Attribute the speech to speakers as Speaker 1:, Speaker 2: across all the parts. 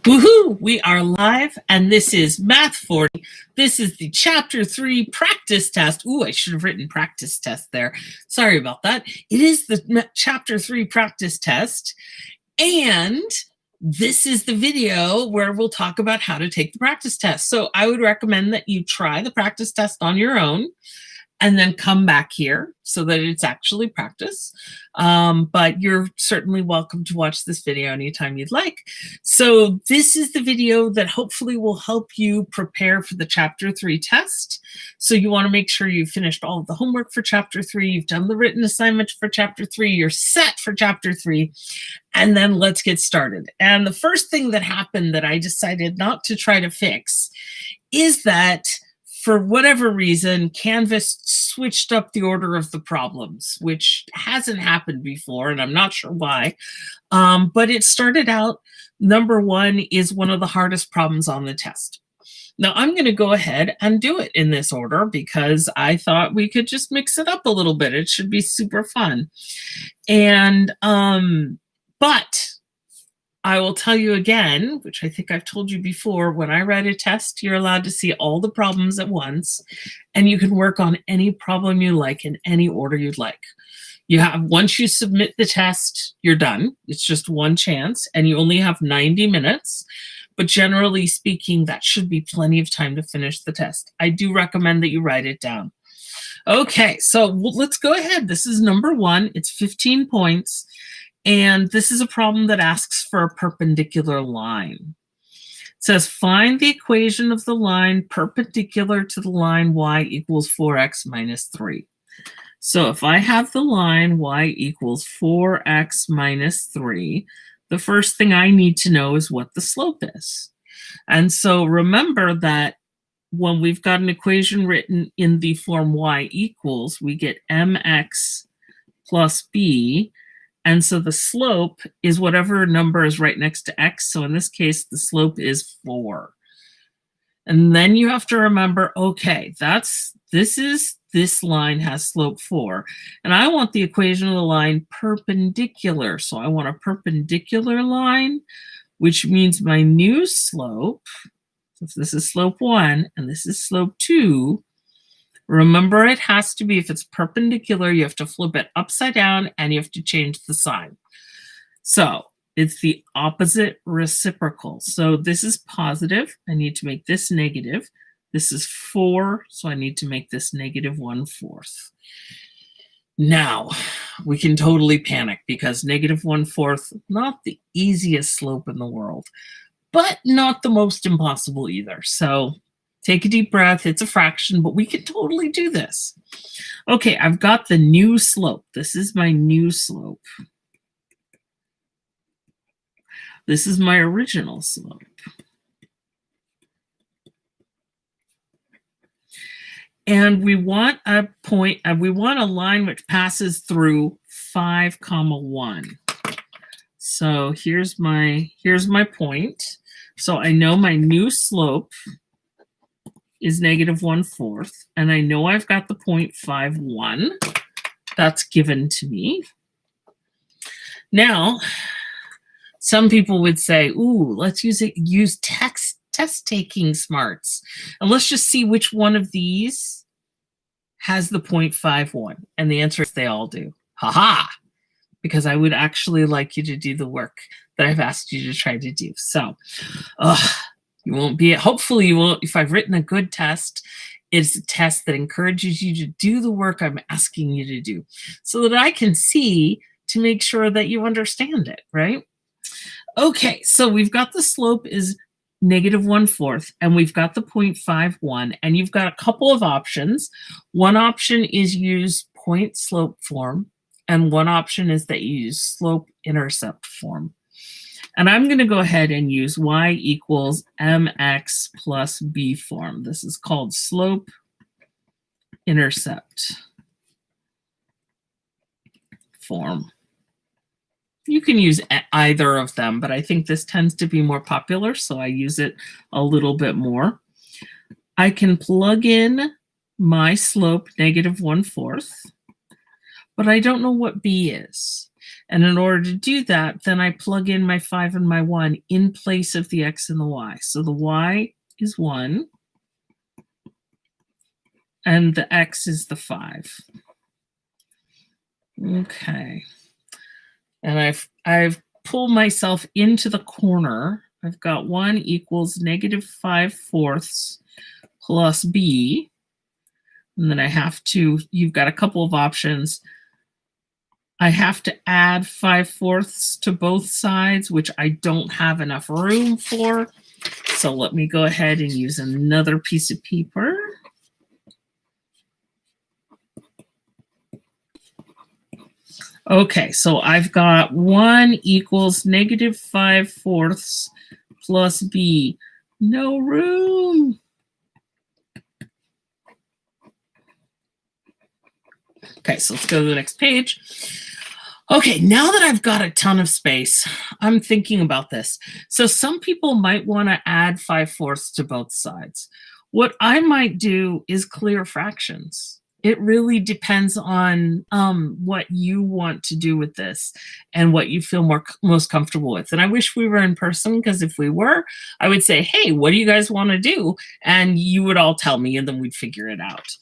Speaker 1: Woohoo! We are live, and this is Math 40. This is the Chapter 3 practice test. Ooh, I should have written practice test there. Sorry about that. It is the Chapter 3 practice test, and this is the video where we'll talk about how to take the practice test. So I would recommend that you try the practice test on your own, and then come back here so that it's actually practice. But you're certainly welcome to watch this video anytime you'd like. So this is the video that hopefully will help you prepare for the Chapter 3 test. So you want to make sure you've finished all of the homework for Chapter 3, you've done the written assignment for Chapter 3, you're set for Chapter 3, and then let's get started. And the first thing that happened that I decided not to try to fix is that for whatever reason, Canvas switched up the order of the problems, which hasn't happened before, and I'm not sure why. But it started out, number 1 is one of the hardest problems on the test. Now, I'm going to go ahead and do it in this order because I thought we could just mix it up a little bit. It should be super fun. And, but I will tell you again, which I think I've told you before, when I write a test, you're allowed to see all the problems at once, and you can work on any problem you like in any order you'd like. Once you submit the test, you're done. It's just one chance, and you only have 90 minutes. But generally speaking, that should be plenty of time to finish the test. I do recommend that you write it down. Okay, so let's go ahead. This is number 1. It's 15 points. And this is a problem that asks for a perpendicular line. It says, find the equation of the line perpendicular to the line y equals 4x minus 3. So if I have the line y equals 4x minus 3, the first thing I need to know is what the slope is. And so remember that when we've got an equation written in the form y equals, we get mx plus b. And so the slope is whatever number is right next to x. So in this case, the slope is 4. And then you have to remember, okay, this line has slope 4. And I want the equation of the line perpendicular. So I want a perpendicular line, which means my new slope, so if this is slope 1 and this is slope 2, remember, it has to be, if it's perpendicular, you have to flip it upside down and you have to change the sign. So it's the opposite reciprocal. So this is positive. I need to make this negative. This is 4, so I need to make this negative 1/4. Now, we can totally panic because negative 1/4, not the easiest slope in the world, but not the most impossible either. So take a deep breath. It's a fraction, but we can totally do this. Okay, I've got the new slope. This is my new slope. This is my original slope. And we want a point, we want a line which passes through 5, 1. So here's my point. So I know my new slope is negative 1/4, and I know I've got the point 5, 1. That's given to me. Now, some people would say, ooh, let's use test-taking smarts, and let's just see which one of these has the point 5, 1. And the answer is they all do. Ha-ha! Because I would actually like you to do the work that I've asked you to try to do. So, you won't be, hopefully you won't, if I've written a good test, it's a test that encourages you to do the work I'm asking you to do so that I can see to make sure that you understand it, right? Okay, so we've got the slope is negative 1/4, and we've got the point 5, 1, and you've got a couple of options. One option is use point slope form, and one option is that you use slope intercept form. And I'm going to go ahead and use y equals mx plus b form. This is called slope intercept form. You can use either of them, but I think this tends to be more popular, so I use it a little bit more. I can plug in my slope, negative 1/4, but I don't know what b is. And in order to do that, then I plug in my 5 and my 1 in place of the x and the y. So the y is 1, and the x is the 5. Okay. And I've pulled myself into the corner. I've got 1 equals negative 5/4 plus b. And then I have to, you've got a couple of options. I have to add 5/4 to both sides, which I don't have enough room for. So let me go ahead and use another piece of paper. Okay, so I've got 1 equals negative 5/4 plus b. No room. Okay, so let's go to the next page. Okay, now that I've got a ton of space, I'm thinking about this. So some people might want to add 5/4 to both sides. What I might do is clear fractions. It really depends on what you want to do with this and what you feel most comfortable with. And I wish we were in person, because if we were, I would say, hey, what do you guys want to do? And you would all tell me, and then we'd figure it out.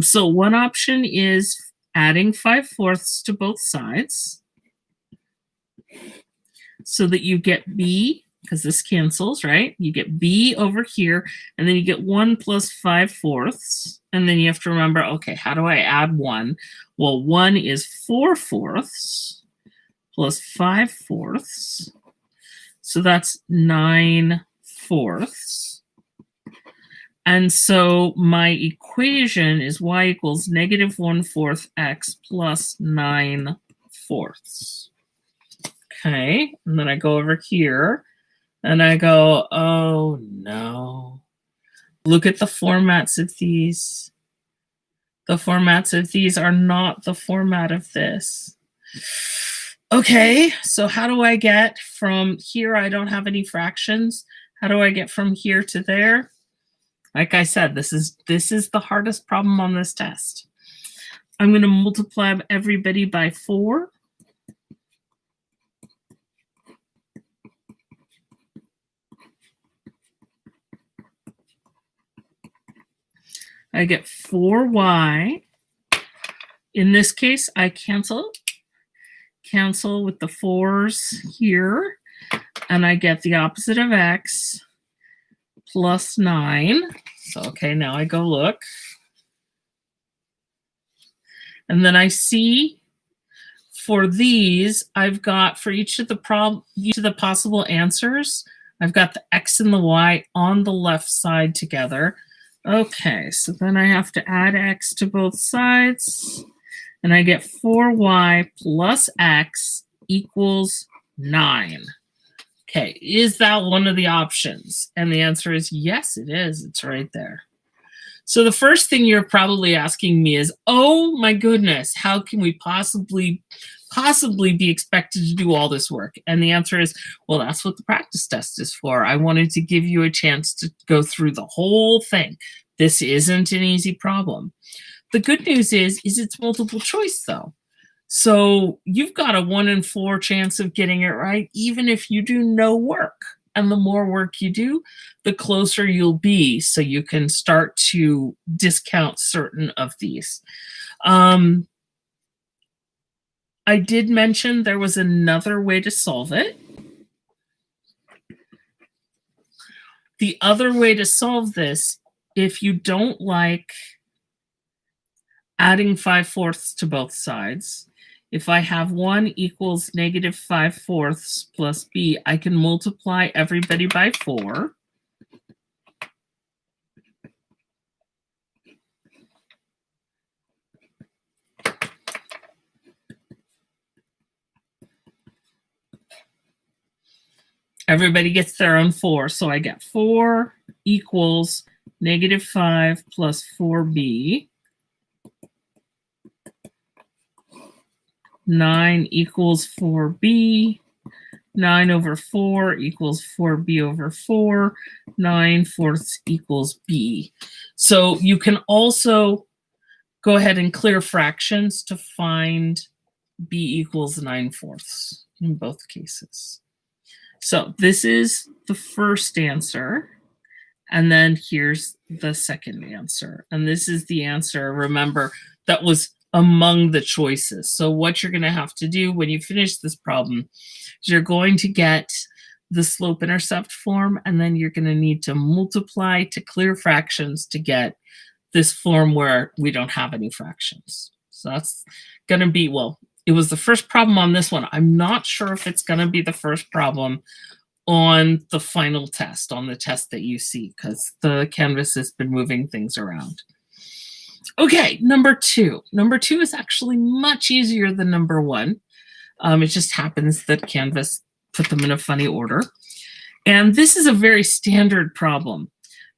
Speaker 1: So one option is adding 5/4 to both sides so that you get b, because this cancels, right? You get b over here, and then you get 1 plus 5/4. And then you have to remember, okay, how do I add 1? Well, 1 is 4/4 plus 5/4. So that's 9/4. And so my equation is y equals negative 1/4 x plus 9/4. Okay, and then I go over here and I go, oh no. Look at the formats of these. The formats of these are not the format of this. Okay, so how do I get from here? I don't have any fractions. How do I get from here to there? Like I said, this is the hardest problem on this test. I'm going to multiply everybody by 4. I get 4y. In this case, I cancel with the 4s here, and I get the opposite of x plus 9. So, okay, now I go look. And then I see for these, I've got for each of the possible answers, I've got the x and the y on the left side together. Okay, so then I have to add x to both sides, and I get 4y plus x equals 9. Okay, is that one of the options? And the answer is yes, it is. It's right there. So the first thing you're probably asking me is, oh my goodness, how can we possibly be expected to do all this work? And the answer is, well, that's what the practice test is for. I wanted to give you a chance to go through the whole thing. This isn't an easy problem. The good news is it's multiple choice though. So you've got a 1 in 4 chance of getting it right, even if you do no work. And the more work you do, the closer you'll be, so you can start to discount certain of these. I did mention there was another way to solve it. The other way to solve this, if you don't like adding 5/4 to both sides, if I have 1 equals negative 5/4 plus b, I can multiply everybody by 4. Everybody gets their own 4, so I get 4 equals negative 5 plus 4b. 9 equals 4b. 9 over 4 equals 4b over 4. 9/4 equals b. So you can also go ahead and clear fractions to find b equals 9/4 in both cases. So this is the first answer. And then here's the second answer. And this is the answer, remember, that was among the choices. So what you're going to have to do when you finish this problem is you're going to get the slope-intercept form, and then you're going to need to multiply to clear fractions to get this form where we don't have any fractions. So that's going to be, well, it was the first problem on this one. I'm not sure if it's going to be the first problem on the final test, on the test that you see, because the Canvas has been moving things around. Okay, number 2. Number 2 is actually much easier than number 1. It just happens that Canvas put them in a funny order. And this is a very standard problem.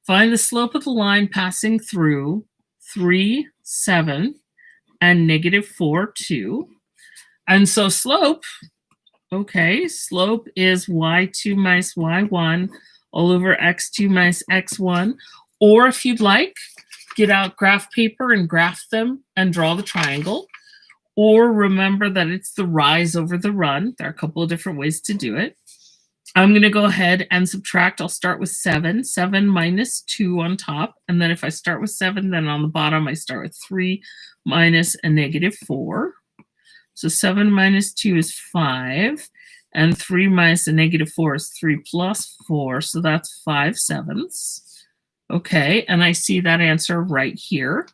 Speaker 1: Find the slope of the line passing through 3, 7, and -4, 2. And so slope, okay, slope is y2 minus y1 all over x2 minus x1. Or if you'd like, get out graph paper and graph them and draw the triangle. Or remember that it's the rise over the run. There are a couple of different ways to do it. I'm going to go ahead and subtract. I'll start with 7. 7 minus 2 on top. And then if I start with 7, then on the bottom I start with 3 minus a -4. So 7 minus 2 is 5. And 3 minus a -4 is 3 plus 4. So that's 5/7. Okay, and I see that answer right here.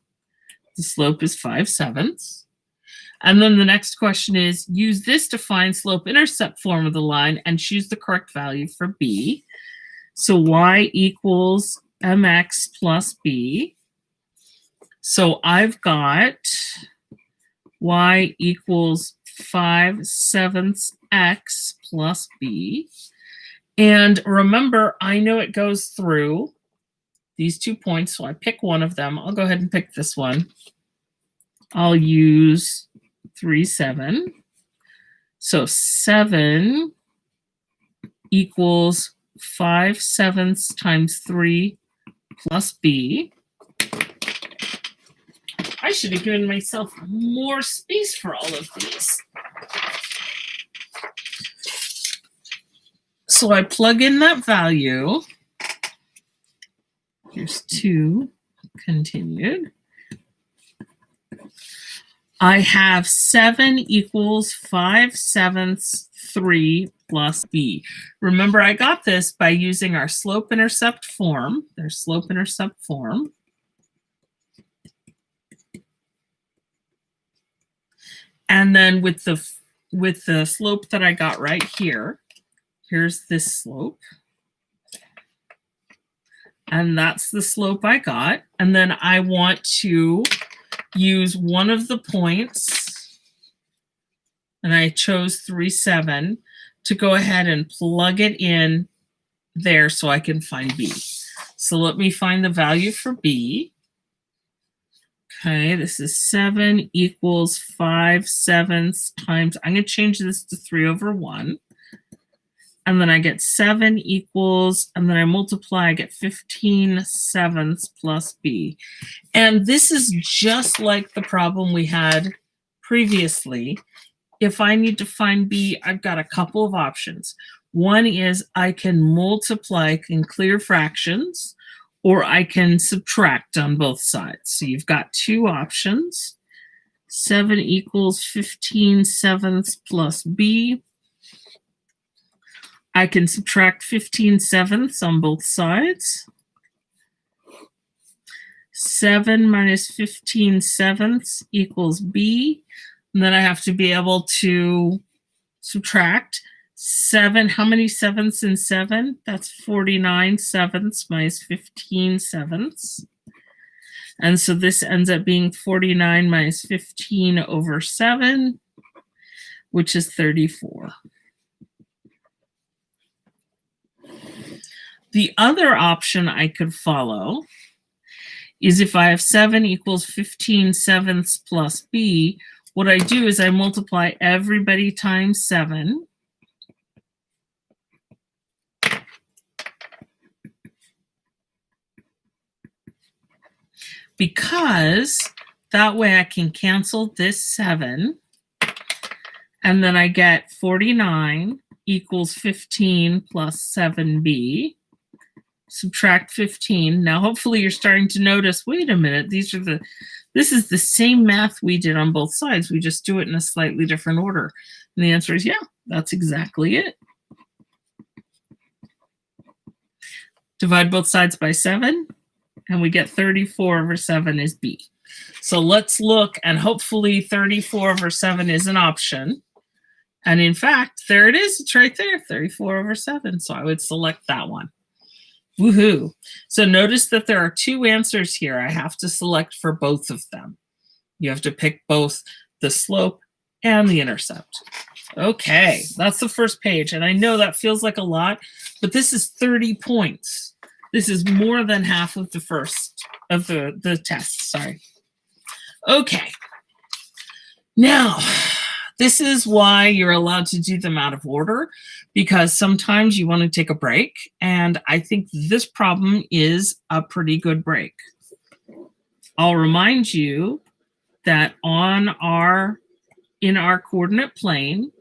Speaker 1: The slope is 5/7. And then the next question is, use this to find slope-intercept form of the line and choose the correct value for b. So y equals mx plus b. So I've got y equals 5/7 x plus b. And remember, I know it goes through these 2 points, so I pick one of them. I'll go ahead and pick this one. I'll use 3, 7. So 7 equals 5/7 times 3 plus b. I should have given myself more space for all of these. So I plug in that value. Here's 2 continued. I have 7 equals 5/7 3 plus b. Remember, I got this by using our slope-intercept form, their slope-intercept form. And then with the slope that I got right here, here's this slope. And that's the slope I got. And then I want to use one of the points, and I chose 3, 7, to go ahead and plug it in there so I can find b. So let me find the value for b. Okay, this is 7 equals 5/7 times, I'm going to change this to 3/1. And then I get 7 equals, and then I multiply, I get 15/7 plus b. And this is just like the problem we had previously. If I need to find b, I've got a couple of options. One is I can multiply in clear fractions, or I can subtract on both sides. So you've got 2 options. 7 equals 15/7 plus b. I can subtract 15/7 on both sides. 7 minus 15/7 equals b. And then I have to be able to subtract 7. How many 7s in 7? That's 49/7 minus 15/7. And so this ends up being 49 minus 15/7, which is 34. The other option I could follow is if I have 7 equals 15/7 plus b, what I do is I multiply everybody times 7. Because that way I can cancel this 7. And then I get 49 equals 15 plus 7b. Subtract 15. Now, hopefully you're starting to notice, wait a minute, this is the same math we did on both sides. We just do it in a slightly different order. And the answer is, yeah, that's exactly it. Divide both sides by 7, and we get 34 over 7 is B. So let's look, and hopefully 34 over 7 is an option. And in fact, there it is. It's right there, 34 over 7. So I would select that one. Woohoo. So notice that there are two answers here. I have to select for both of them. You have to pick both the slope and the intercept. Okay, that's the first page. And I know that feels like a lot, but this is 30 points. This is more than half of the first of the test, sorry. Okay, now, this is why you're allowed to do them out of order, because sometimes you want to take a break, and I think this problem is a pretty good break. I'll remind you that in our coordinate plane,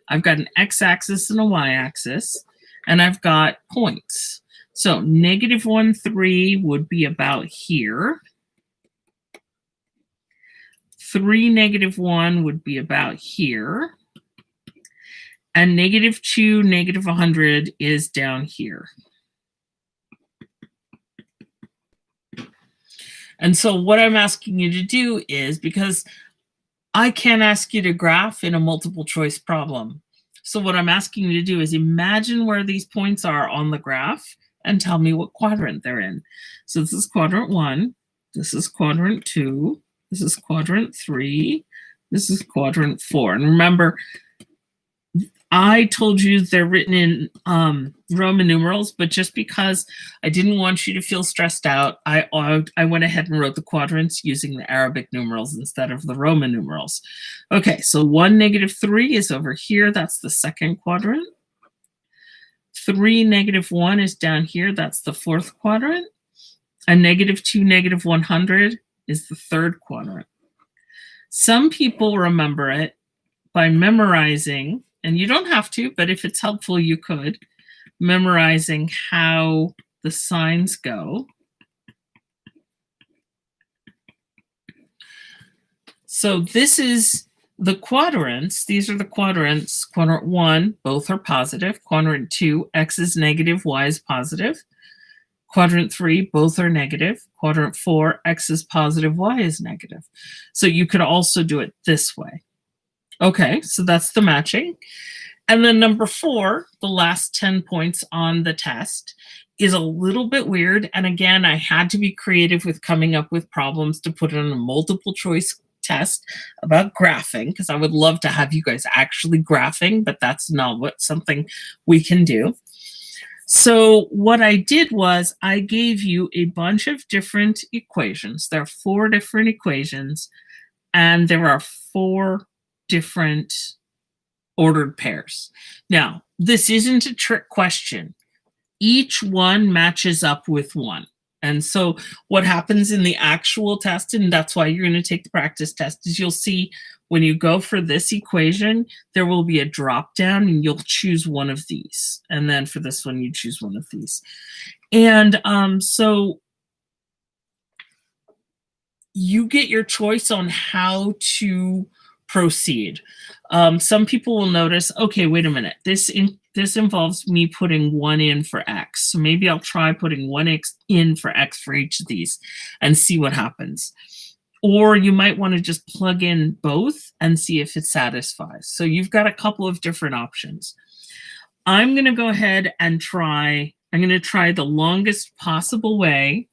Speaker 1: I've got an x-axis and a y-axis, and I've got points. So -1, 3 would be about here. 3, -1 would be about here. And -2, -100 is down here. And so what I'm asking you to do is, because I can't ask you to graph in a multiple choice problem. So what I'm asking you to do is imagine where these points are on the graph and tell me what quadrant they're in. So this is quadrant 1, this is quadrant 2, this is quadrant 3, this is quadrant 4. And remember, I told you they're written in Roman numerals, but just because I didn't want you to feel stressed out, I went ahead and wrote the quadrants using the Arabic numerals instead of the Roman numerals. Okay, so 1, -3 is over here. That's the second quadrant. 3, -1 is down here. That's the fourth quadrant. And -2, -100 is the third quadrant. Some people remember it by memorizing, and you don't have to, but if it's helpful, you could, memorizing how the signs go. So this is the quadrants. These are the quadrants. Quadrant 1, both are positive. Quadrant 2, x is negative, y is positive. Quadrant 3, both are negative. Quadrant 4, x is positive, y is negative. So you could also do it this way. Okay, so that's the matching. And then number 4, the last 10 points on the test, is a little bit weird. And again, I had to be creative with coming up with problems to put in a multiple choice test about graphing, because I would love to have you guys actually graphing, but that's not something we can do. So what I did was I gave you a bunch of different equations. There are 4 different equations, and there are 4 different ordered pairs. Now, this isn't a trick question. Each one matches up with one. And so what happens in the actual test, and that's why you're going to take the practice test, is you'll see when you go for this equation, there will be a drop down and you'll choose one of these. And then for this one, you choose one of these. And so you get your choice on how to proceed. Some people will notice, okay, wait a minute, this involves me putting 1 in for x. So maybe I'll try putting 1x in for x for each of these and see what happens. Or you might want to just plug in both and see if it satisfies. So you've got a couple of different options. I'm going to go ahead and I'm going to try the longest possible way.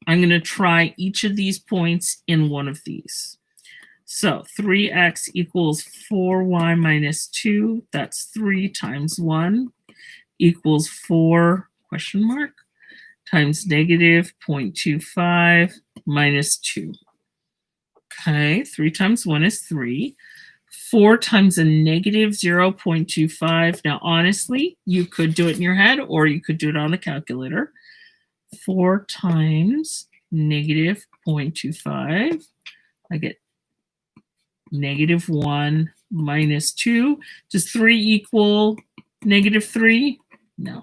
Speaker 1: I'm going to try each of these points in one of these. So 3x equals 4y minus 2. That's 3 times 1 equals 4 question mark times negative 0.25 minus 2. Okay, 3 times 1 is 3. 4 times a negative 0.25. Now, honestly, you could do it in your head or you could do it on the calculator. 4 times negative 0.25. I get negative 1 minus 2. Does 3 equal negative 3? No.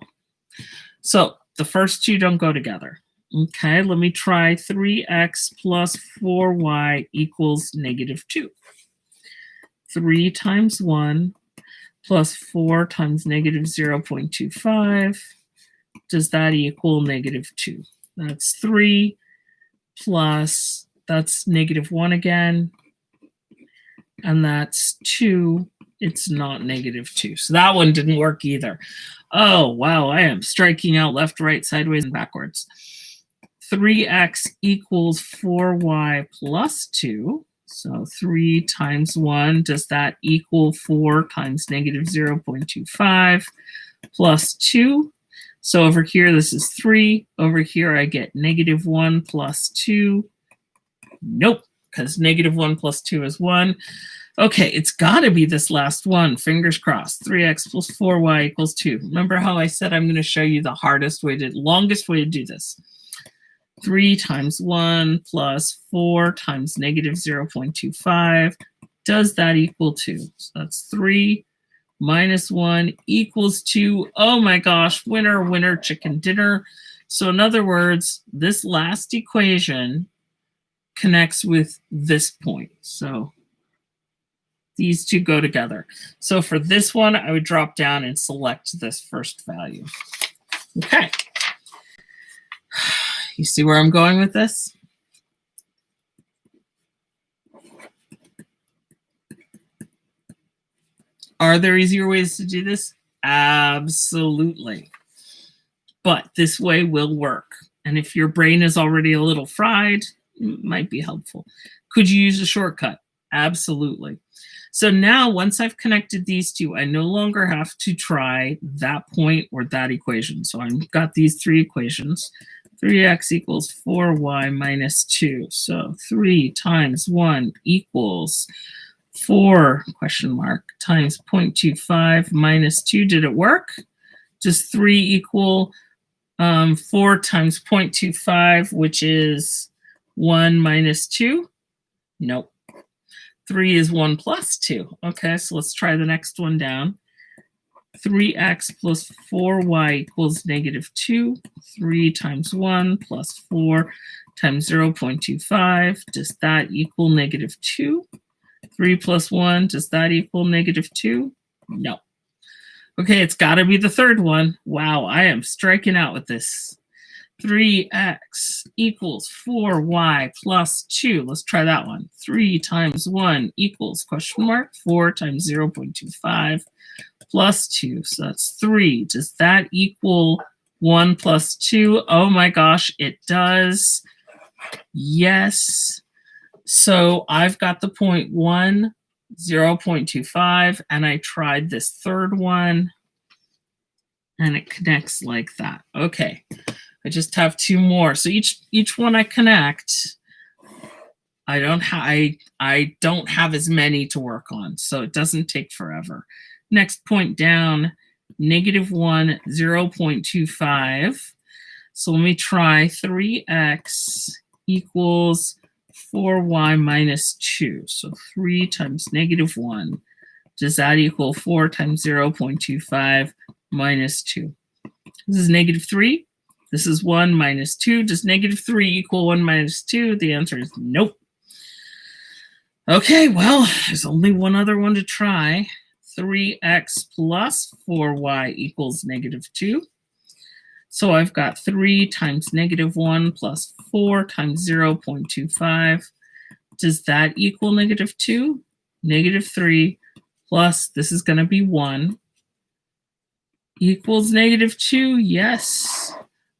Speaker 1: So the first two don't go together. Okay, let me try 3x plus 4y equals negative 2. 3 times 1 plus 4 times negative 0.25. Does that equal negative 2? That's 3 plus, that's negative 1 again, and that's 2. It's not negative 2. So that one didn't work either. Oh, wow, I am striking out left, right, sideways, and backwards. 3x equals 4y plus 2. So 3 times 1, does that equal 4 times negative 0.25 plus 2? So over here, this is 3. Over here, I get negative 1 plus 2. Nope, because negative 1 plus 2 is 1. Okay, it's got to be this last one. Fingers crossed. 3x plus 4y equals 2. Remember how I said I'm going to show you the longest way to do this. 3 times 1 plus 4 times negative 0.25. Does that equal 2? So that's 3 minus 1 equals 2. Oh my gosh, winner, winner, chicken dinner. So in other words, this last equation connects with this point. So these two go together. So for this one, I would drop down and select this first value. Okay. You see where I'm going with this? Are there easier ways to do this? Absolutely. But this way will work. And if your brain is already a little fried, it might be helpful. Could you use a shortcut? Absolutely. So now once I've connected these two, I no longer have to try that point or that equation. So I've got these three equations. 3x equals 4y minus 2. So 3 times 1 equals 4 question mark times 0.25 minus 2. Did it work? Does 3 equal 4 times 0.25, which is 1 minus 2? Nope. 3 is 1 plus 2. Okay, so let's try the next one down. 3x plus 4y equals negative 2. 3 times 1 plus 4 times 0.25. Does that equal negative 2? 3 plus 1, does that equal negative 2? No. Okay, it's got to be the third one. Wow, I am striking out with this. 3x equals 4y plus 2. Let's try that one. 3 times 1 equals question mark 4 times 0.25 plus 2. So that's 3. Does that equal 1 plus 2? Oh my gosh, it does. Yes. So I've got the point 1, 0.25, and I tried this third one, and it connects like that. Okay, I just have 2 more. So each one I connect, I don't have as many to work on, so it doesn't take forever. Next point down, negative 1, 0.25. So let me try 3x equals 4y minus 2. So 3 times negative 1. Does that equal 4 times 0.25 minus 2? This is negative 3. This is 1 minus 2. Does negative 3 equal 1 minus 2? The answer is nope. Okay, well, there's only one other one to try. 3x plus 4y equals negative 2. So I've got 3 times negative 1 plus 4 times 0.25. Does that equal negative 2? Negative 3 plus, this is going to be 1, equals negative 2. Yes.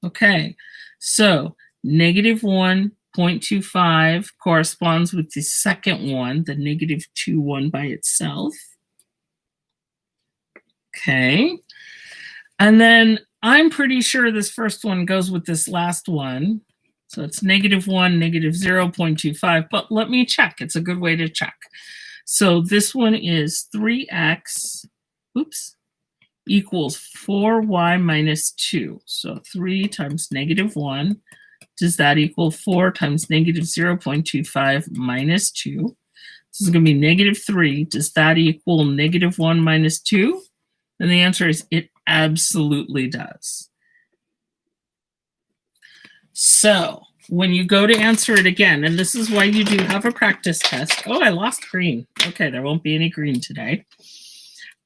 Speaker 1: Okay, so negative 1.25 corresponds with the second one, the negative 2 one by itself. Okay, and then I'm pretty sure this first one goes with this last one. So it's negative 1, negative 0.25, but let me check. It's a good way to check. So this one is 3x, equals 4y minus 2. So 3 times negative 1. Does that equal 4 times negative 0.25 minus 2? This is going to be -3. Does that equal -1 minus 2? And the answer is it absolutely does. So when you go to answer it again, and this is why you do have a practice test. Oh, I lost green. Okay, there won't be any green today.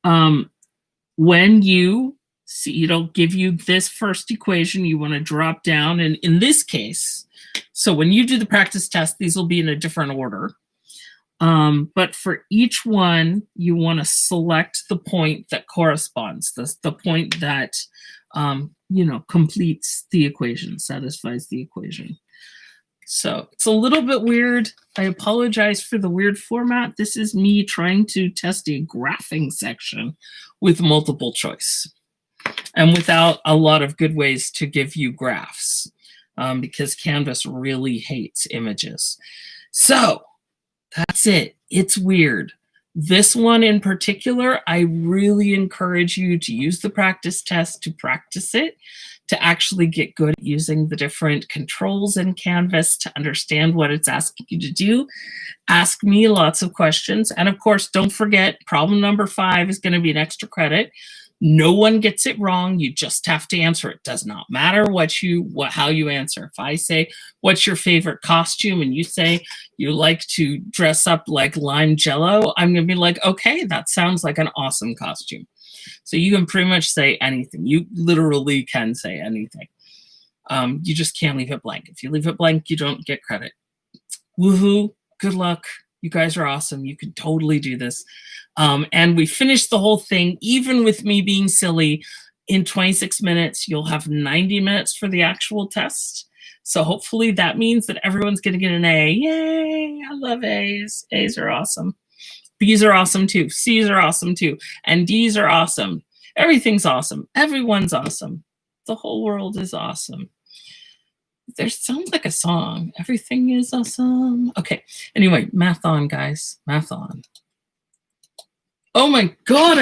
Speaker 1: When you see, it'll give you this first equation. You want to drop down, and in this case, so when you do the practice test, these will be in a different order. But for each one, you want to select the point that corresponds, the point that completes the equation, satisfies the equation. So it's a little bit weird. I apologize for the weird format. This is me trying to test a graphing section with multiple choice and without a lot of good ways to give you graphs because Canvas really hates images. So that's it. It's weird. This one in particular, I really encourage you to use the practice test to practice it, to actually get good at using the different controls in Canvas, to understand what it's asking you to do. Ask me lots of questions. And of course, don't forget, problem number 5 is going to be an extra credit. No one gets it wrong. You just have to answer. It does not matter how you answer. If I say, what's your favorite costume? And you say you like to dress up like Lime Jello, I'm going to be like, okay, that sounds like an awesome costume. So you can pretty much say anything. You literally can say anything. You just can't leave it blank. If you leave it blank, you don't get credit. Woohoo. Good luck. You guys are awesome. You can totally do this. And we finished the whole thing, even with me being silly, in 26 minutes. You'll have 90 minutes for the actual test. So hopefully that means that everyone's going to get an A. Yay! I love A's. A's are awesome. B's are awesome too. C's are awesome too. And D's are awesome. Everything's awesome. Everyone's awesome. The whole world is awesome. There sounds like a song. Everything is awesome. Okay. Anyway, math on, guys. Math on. Oh my God.